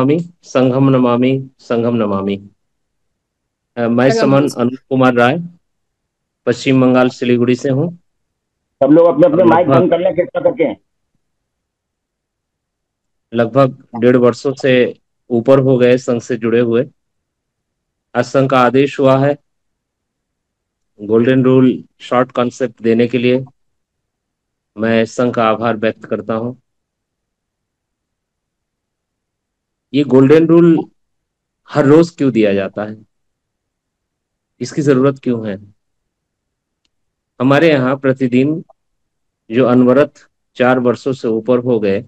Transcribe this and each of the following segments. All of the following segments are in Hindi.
नमामि संघम नमामि संघम नमामि। मैं मेरा नाम समन अनूप कुमार राय पश्चिम बंगाल सिलीगुड़ी से हूँ। सब लोग अपने और अपने माइक लगभग बंद कर लें कृपया करके। लगभग 1.5 वर्षों से ऊपर हो गए संघ से जुड़े हुए। आज संघ का आदेश हुआ है गोल्डन रूल शॉर्ट कॉन्सेप्ट देने के लिए। मैं संघ का आभार व्यक्त करता हूँ। ये गोल्डन रूल हर रोज क्यों दिया जाता है, इसकी जरूरत क्यों है? हमारे यहाँ प्रतिदिन जो अनवरत 4 वर्षों से ऊपर हो गए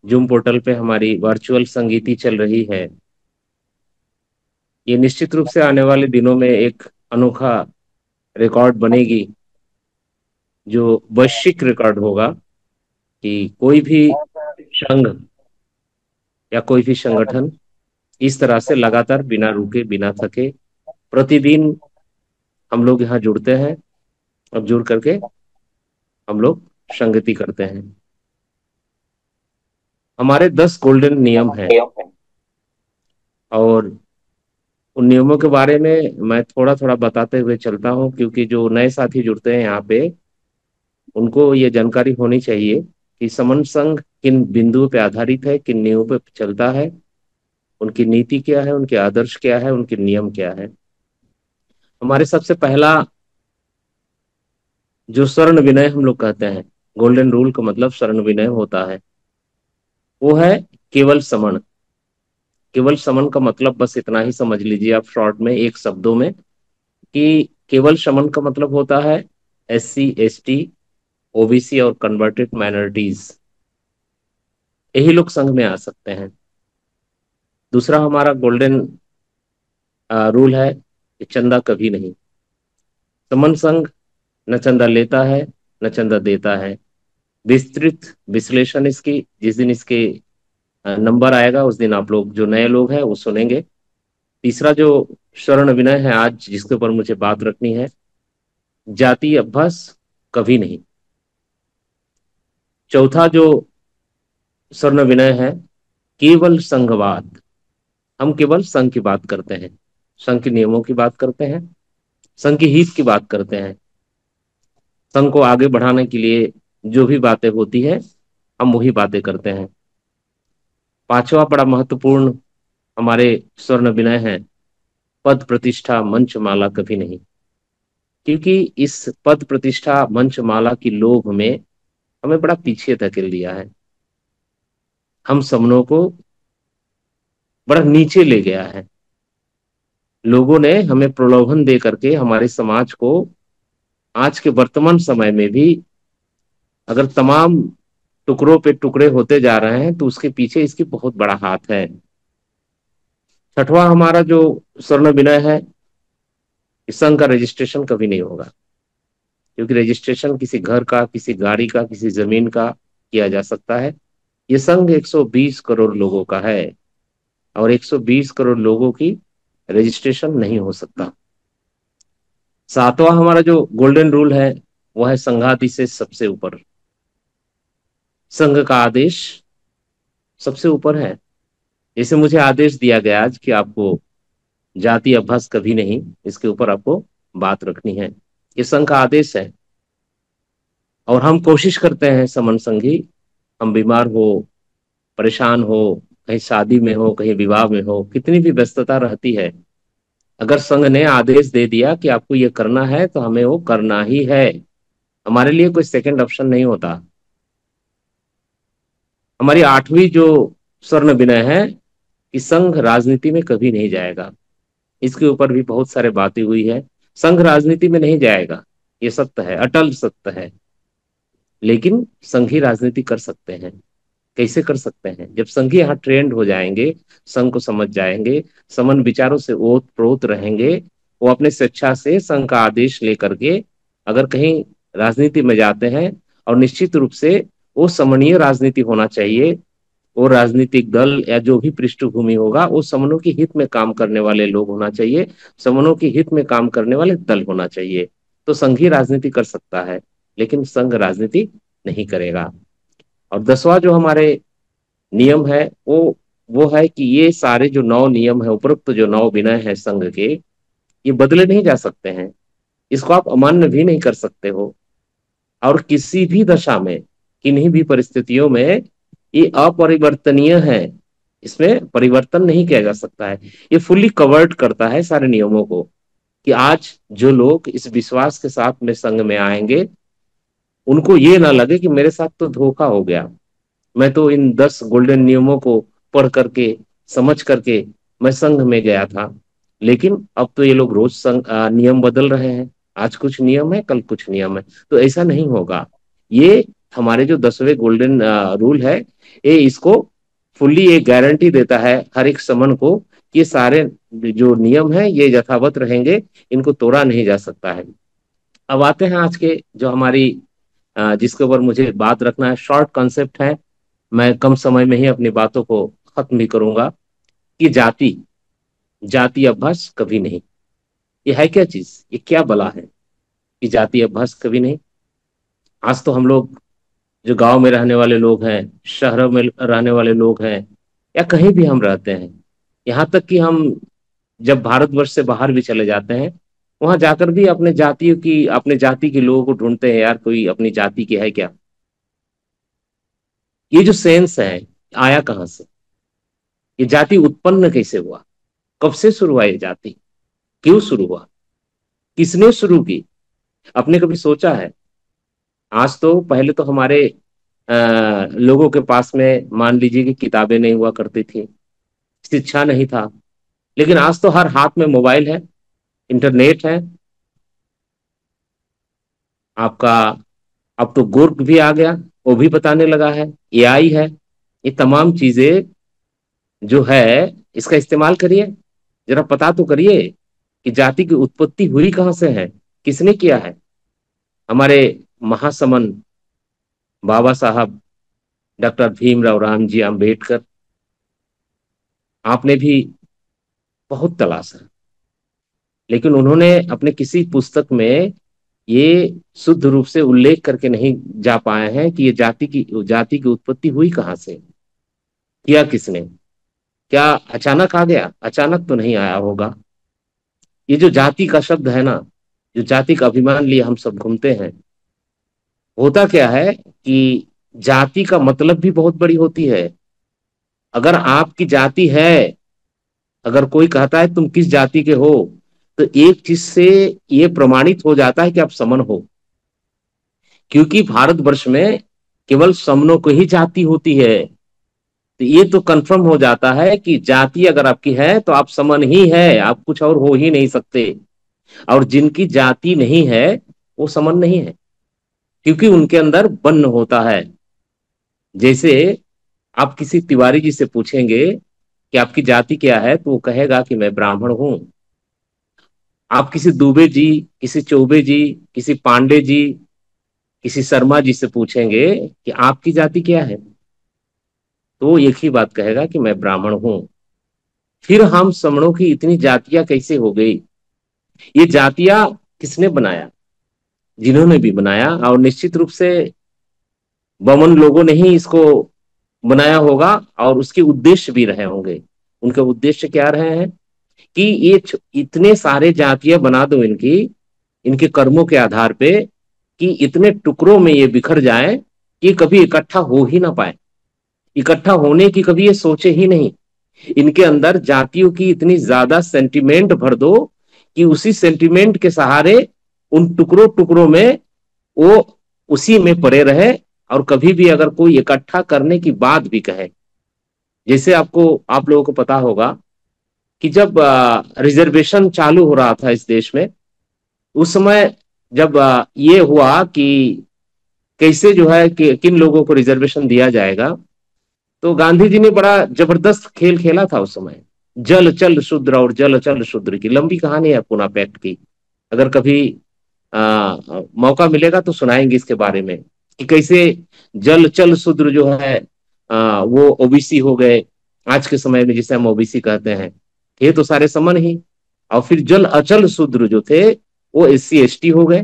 जूम पोर्टल पे हमारी वर्चुअल संगीति चल रही है। ये निश्चित रूप से आने वाले दिनों में एक अनोखा रिकॉर्ड बनेगी, जो वैश्विक रिकॉर्ड होगा कि कोई भी संघ या कोई भी संगठन इस तरह से लगातार बिना रुके बिना थके प्रतिदिन हम लोग यहाँ जुड़ते हैं और जुड़ करके हम लोग संगति करते हैं। हमारे 10 गोल्डन नियम हैं और उन नियमों के बारे में मैं थोड़ा थोड़ा बताते हुए चलता हूँ, क्योंकि जो नए साथी जुड़ते हैं यहाँ पे उनको ये जानकारी होनी चाहिए कि समन संघ किन बिंदुओं पे आधारित है, किन नियमों पे चलता है, उनकी नीति क्या है, उनके आदर्श क्या है, उनके नियम क्या है। हमारे सबसे पहला जो स्वर्ण विनय हम लोग कहते हैं, गोल्डन रूल का मतलब स्वर्ण विनय होता है, वो है केवल समन। केवल समन का मतलब बस इतना ही समझ लीजिए आप शॉर्ट में, एक शब्दों में, कि केवल समन का मतलब होता है SC ST OBC और कन्वर्टेड माइनॉरिटीज, यही लोग संघ में आ सकते हैं। दूसरा हमारा गोल्डन रूल है कि चंदा कभी नहीं। समन संघ न चंदा लेता है न चंदा देता है। विस्तृत विश्लेषण इसकी जिस दिन इसके नंबर आएगा उस दिन आप लोग जो नए लोग हैं वो सुनेंगे। तीसरा जो स्वर्ण विनय है आज जिसके ऊपर मुझे बात रखनी है, जाति अभ्यास कभी नहीं। चौथा जो स्वर्ण विनय है, केवल संघवाद। हम केवल संघ की बात करते हैं, संघ के नियमों की बात करते हैं, संघ की हित की बात करते हैं। संघ को आगे बढ़ाने के लिए जो भी बातें होती है हम वही बातें करते हैं। पांचवा बड़ा महत्वपूर्ण हमारे स्वर्ण विनय है, पद प्रतिष्ठा मंच माला कभी नहीं। क्योंकि इस पद प्रतिष्ठा मंच माला की लोभ में हमें बड़ा पीछे धकेल दिया है, हम सपनों को बड़ा नीचे ले गया है। लोगों ने हमें प्रलोभन दे करके हमारे समाज को आज के वर्तमान समय में भी अगर तमाम टुकड़ों पे टुकड़े होते जा रहे हैं तो उसके पीछे इसकी बहुत बड़ा हाथ है। छठवां हमारा जो स्वर्ण विनय है, इस संघ का रजिस्ट्रेशन कभी नहीं होगा। क्योंकि रजिस्ट्रेशन किसी घर का, किसी गाड़ी का, किसी जमीन का किया जा सकता है। ये संघ 120 करोड़ लोगों का है और 120 करोड़ लोगों की रजिस्ट्रेशन नहीं हो सकता। सातवां हमारा जो गोल्डन रूल है वह है संघाति से सबसे ऊपर। संघ का आदेश सबसे ऊपर है। जैसे मुझे आदेश दिया गया आज कि आपको जाति अभ्यास कभी नहीं, इसके ऊपर आपको बात रखनी है, ये संघ का आदेश है। और हम कोशिश करते हैं समन संघी, हम बीमार हो, परेशान हो, कहीं शादी में हो, कहीं विवाह में हो, कितनी भी व्यस्तता रहती है, अगर संघ ने आदेश दे दिया कि आपको ये करना है तो हमें वो करना ही है। हमारे लिए कोई सेकंड ऑप्शन नहीं होता। हमारी आठवीं जो स्वर्ण विनय है कि संघ राजनीति में कभी नहीं जाएगा। इसके ऊपर भी बहुत सारे बातें हुई है। संघ राजनीति में नहीं जाएगा, ये सत्य है, अटल सत्य है। लेकिन संघी राजनीति कर सकते हैं। कैसे कर सकते हैं? जब संघी यहाँ ट्रेंड हो जाएंगे, संघ को समझ जाएंगे, समन विचारों से ओत प्रोत रहेंगे, वो अपने स्वेच्छा से संघ का आदेश लेकर के अगर कहीं राजनीति में जाते हैं, और निश्चित रूप से वो समन्वय राजनीति होना चाहिए। वो राजनीतिक दल या जो भी पृष्ठभूमि होगा वो समनों के हित में काम करने वाले लोग होना चाहिए, समनों के हित में काम करने वाले दल होना चाहिए। तो संघी राजनीति कर सकता है लेकिन संघ राजनीति नहीं करेगा। और 10वां जो हमारे नियम है वो वो है कि ये सारे जो 9 नियम है, उपरोक्त जो 9 विनय है संघ के, ये बदले नहीं जा सकते हैं। इसको आप अमान्य भी नहीं कर सकते हो। और किसी भी दशा में, किन्हीं भी परिस्थितियों में ये अपरिवर्तनीय है। इसमें परिवर्तन नहीं किया जा सकता है। ये फुल्ली कवर्ड करता है सारे नियमों को, कि आज जो लोग इस विश्वास के साथ में संघ में आएंगे, उनको ये ना लगे कि मेरे साथ तो धोखा हो गया। मैं तो इन 10 गोल्डन नियमों को पढ़ करके, समझ करके मैं संघ में गया था, लेकिन अब तो ये लोग रोज नियम बदल रहे हैं। आज कुछ नियम है, कल कुछ नियम है। तो ऐसा नहीं होगा। ये हमारे जो 10वें गोल्डन रूल है, ये इसको फुल्ली ये गारंटी देता है हर एक समन को कि ये सारे जो नियम है ये यथावत रहेंगे, इनको तोड़ा नहीं जा सकता है। अब आते हैं आज के जो हमारी जिसके ऊपर मुझे बात रखना है, शॉर्ट कॉन्सेप्ट है। मैं कम समय में ही अपनी बातों को खत्म भी करूंगा। कि जाति, जाति अभ्यास कभी नहीं। ये है क्या चीज, ये क्या बला है कि जाति अभ्यास कभी नहीं। आज तो हम लोग जो गांव में रहने वाले लोग हैं, शहरों में रहने वाले लोग हैं, या कहीं भी हम रहते हैं, यहाँ तक कि हम जब भारतवर्ष से बाहर भी चले जाते हैं, वहां जाकर भी अपने जाति के लोगों को ढूंढते हैं, यार कोई अपनी जाति की है क्या। ये जो सेंस है, आया कहाँ से? ये जाति उत्पन्न कैसे हुआ? कब से शुरू हुआ ये जाति? क्यों शुरू हुआ? किसने शुरू की? आपने कभी सोचा है? आज तो पहले तो हमारे लोगों के पास में मान लीजिए कि किताबें नहीं हुआ करती थी, शिक्षा नहीं था। लेकिन आज तो हर हाथ में मोबाइल है, इंटरनेट है आपका। अब तो गुर्ग भी आ गया, वो भी बताने लगा है, एआई है। ये तमाम चीजें जो है, इसका इस्तेमाल करिए। जरा पता तो करिए कि जाति की उत्पत्ति हुई कहाँ से है, किसने किया है। हमारे महासमन बाबा साहब डॉक्टर भीमराव रामजी आम्बेडकर, आपने भी बहुत तलाशा, लेकिन उन्होंने अपने किसी पुस्तक में ये शुद्ध रूप से उल्लेख करके नहीं जा पाए हैं कि ये जाति की उत्पत्ति हुई कहाँ से, किया किसने। क्या अचानक आ गया? अचानक तो नहीं आया होगा। ये जो जाति का शब्द है ना, जो जाति का अभिमान लिए हम सब घूमते हैं, होता क्या है कि जाति का मतलब भी बहुत बड़ी होती है। अगर आपकी जाति है, अगर कोई कहता है तुम किस जाति के हो, तो एक चीज से ये प्रमाणित हो जाता है कि आप समन हो। क्योंकि भारतवर्ष में केवल समनों को ही जाति होती है। तो ये तो कंफर्म हो जाता है कि जाति अगर आपकी है तो आप समन ही है, आप कुछ और हो ही नहीं सकते। और जिनकी जाति नहीं है, वो समन नहीं है, क्योंकि उनके अंदर बन्न होता है। जैसे आप किसी तिवारी जी से पूछेंगे कि आपकी जाति क्या है, तो वो कहेगा कि मैं ब्राह्मण हूं। आप किसी दुबे जी, किसी चौबे जी, किसी पांडे जी, किसी शर्मा जी से पूछेंगे कि आपकी जाति क्या है, तो वो एक ही बात कहेगा कि मैं ब्राह्मण हूं। फिर हम समणों की इतनी जातियां कैसे हो गई? ये जातियां किसने बनाया? जिन्होंने भी बनाया, और निश्चित रूप से बमन लोगों ने ही इसको बनाया होगा, और उसके उद्देश्य भी रहे होंगे। उनके उद्देश्य क्या रहे हैं कि ये इतने सारे जातियां बना दो इनकी, इनके कर्मों के आधार पे, कि इतने टुकड़ों में ये बिखर जाए कि कभी इकट्ठा हो ही ना पाए। इकट्ठा होने की कभी ये सोचे ही नहीं। इनके अंदर जातियों की इतनी ज्यादा सेंटिमेंट भर दो कि उसी सेंटिमेंट के सहारे उन टुकड़ों टुकड़ों में वो उसी में पड़े रहे। और कभी भी अगर कोई इकट्ठा करने की बात भी कहे, जैसे आप लोगों को पता होगा कि जब रिजर्वेशन चालू हो रहा था इस देश में, उस समय जब ये हुआ कि कैसे जो है कि किन लोगों को रिजर्वेशन दिया जाएगा, तो गांधी जी ने बड़ा जबरदस्त खेल खेला था उस समय। जल चल शूद्र और जल चल शूद्र की लंबी कहानी है पूना पैक्ट की। अगर कभी मौका मिलेगा तो सुनाएंगे इसके बारे में कि कैसे जल चल शूद्र जो है वो ओबीसी हो गए। आज के समय में जिसे हम ओबीसी कहते हैं, थे तो सारे समन ही। और फिर जल अचल शूद्र जो थे, वो SC ST हो गए।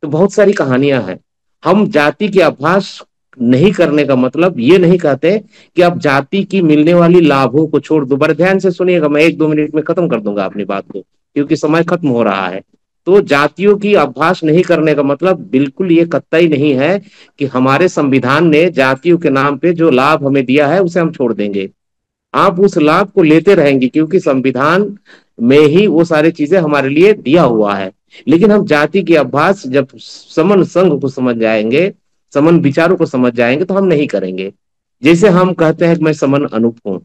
तो बहुत सारी कहानियां हैं। हम जाति के आभास नहीं करने का मतलब ये नहीं कहते कि आप जाति की मिलने वाली लाभों को छोड़ दो। बड़े ध्यान से सुनिएगा, मैं 1-2 मिनट में खत्म कर दूंगा अपनी बात को, क्योंकि समय खत्म हो रहा है। तो जातियों की अभ्यास नहीं करने का मतलब बिल्कुल ये कतई नहीं है कि हमारे संविधान ने जातियों के नाम पे जो लाभ हमें दिया है उसे हम छोड़ देंगे। आप उस लाभ को लेते रहेंगे, क्योंकि संविधान में ही वो सारी चीजें हमारे लिए दिया हुआ है। लेकिन हम जाति की अभ्यास जब समन संघ को समझ जाएंगे, समन विचारों को समझ जाएंगे, तो हम नहीं करेंगे। जैसे हम कहते हैं कि मैं समन अनूप हूं,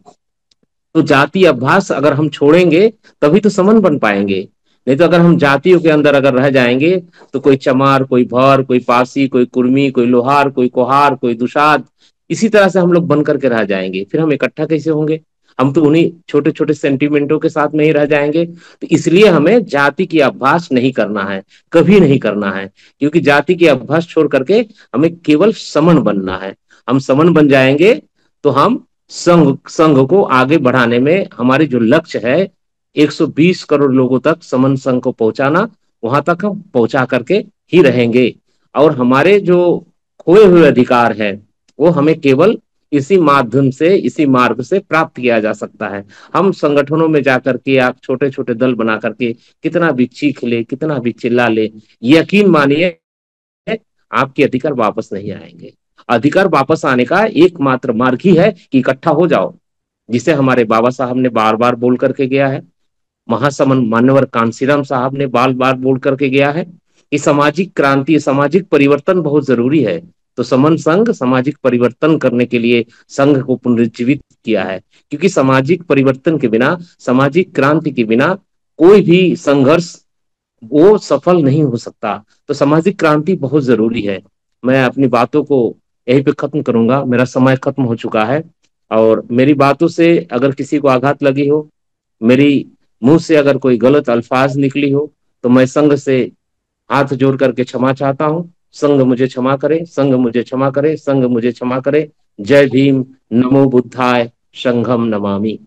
तो जाति अभ्यास अगर हम छोड़ेंगे तभी तो समन बन पाएंगे। नहीं तो अगर हम जातियों के अंदर अगर रह जाएंगे, तो कोई चमार, कोई भौर, कोई पासी, कोई कुर्मी, कोई लोहार, कोई कोहार, कोई दुशाद, इसी तरह से हम लोग बन करके रह जाएंगे। फिर हम इकट्ठा कैसे होंगे? हम तो उन्हीं छोटे छोटे सेंटिमेंटों के साथ में ही रह जाएंगे। तो इसलिए हमें जाति की अभ्यास नहीं करना है, कभी नहीं करना है। क्योंकि जाति की अभ्यास छोड़ करके हमें केवल समन बनना है। हम समन बन जाएंगे तो हम संघ संघ को आगे बढ़ाने में, हमारी जो लक्ष्य है 120 करोड़ लोगों तक समन संघ को पहुंचाना, वहां तक हम पहुंचा करके ही रहेंगे। और हमारे जो खोए हुए अधिकार है वो हमें केवल इसी माध्यम से, इसी मार्ग से प्राप्त किया जा सकता है। हम संगठनों में जाकर के, आप छोटे छोटे दल बना करके कितना भी चीख ले, कितना भी चिल्ला ले, यकीन मानिए आपके अधिकार वापस नहीं आएंगे। अधिकार वापस आने का एकमात्र मार्ग ही है कि इकट्ठा हो जाओ, जिसे हमारे बाबा साहब ने बार बार बोल करके गया है, महासमन मान्यवर कांसीराम साहब ने बार बार बोल करके गया है कि सामाजिक क्रांति, सामाजिक परिवर्तन बहुत जरूरी है। तो समन संघ सामाजिक परिवर्तन करने के लिए संघ को पुनर्जीवित किया है। क्योंकि सामाजिक परिवर्तन के बिना, सामाजिक क्रांति के बिना कोई भी संघर्ष वो सफल नहीं हो सकता। तो सामाजिक क्रांति बहुत जरूरी है। मैं अपनी बातों को यहीं पे खत्म करूंगा, मेरा समय खत्म हो चुका है। और मेरी बातों से अगर किसी को आघात लगी हो, मेरी मुंह से अगर कोई गलत अल्फाज निकली हो, तो मैं संघ से हाथ जोड़ करके क्षमा चाहता हूं। संघ मुझे क्षमा करे, संघ मुझे क्षमा करे, संघ मुझे क्षमा करे। जय भीम, नमो बुद्धाय, संघम नमामि।